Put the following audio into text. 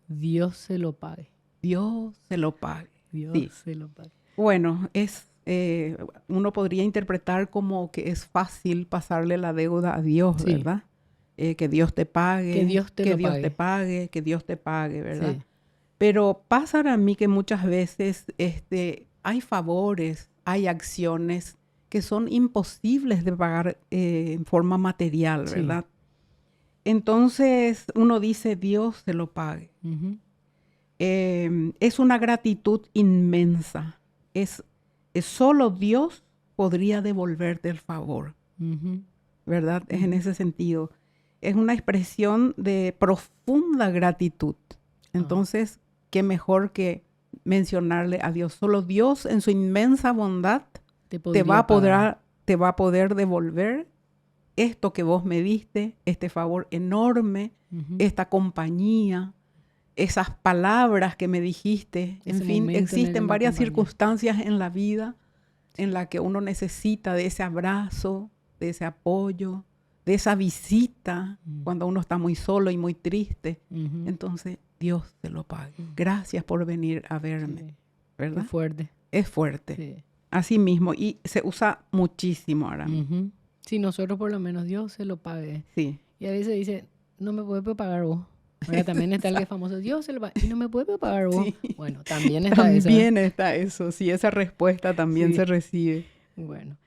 Dios se lo pague. Dios se lo pague. Dios Sí. se lo pague. Bueno, uno podría interpretar como que es fácil pasarle la deuda a Dios, Sí. ¿verdad? Que Dios te pague, Que Dios te que lo Dios pague. te pague, que Dios te pague, ¿verdad? Sí. Pero pasa a mí que muchas veces hay favores, hay acciones que son imposibles de pagar en forma material, Sí. ¿verdad? Entonces uno dice, Dios se lo pague. Ujú. Es una gratitud inmensa. Es solo Dios podría devolverte el favor, Ujú. ¿verdad? Es en ese sentido. Es una expresión de profunda gratitud. Entonces, qué mejor que mencionarle a Dios. Solo Dios en su inmensa bondad Te te va podría pagar. a poder devolver esto que vos me diste, este favor enorme, Ujú. esta compañía, esas palabras que me dijiste. En Ese fin, momento en el que existen me varias acompañaste. circunstancias en la vida en las que uno necesita de ese abrazo, de ese apoyo, de esa visita cuando uno está muy solo y muy triste. Ujú. Entonces, Dios te lo pague. Gracias por venir a verme, Sí. Qué ¿verdad? fuerte. Es fuerte. Sí. Así mismo. Y se usa muchísimo ahora mismo. Ujú. Sí, nosotros por lo menos Dios se lo pague. Sí. Y a veces dice, no me puedes pagar vos. Ahora también está el que es famoso, Dios se lo pague. Y no me puedes pagar vos. Sí. Bueno, también está eso. También está eso. Sí, esa respuesta también Sí. se recibe. Bueno.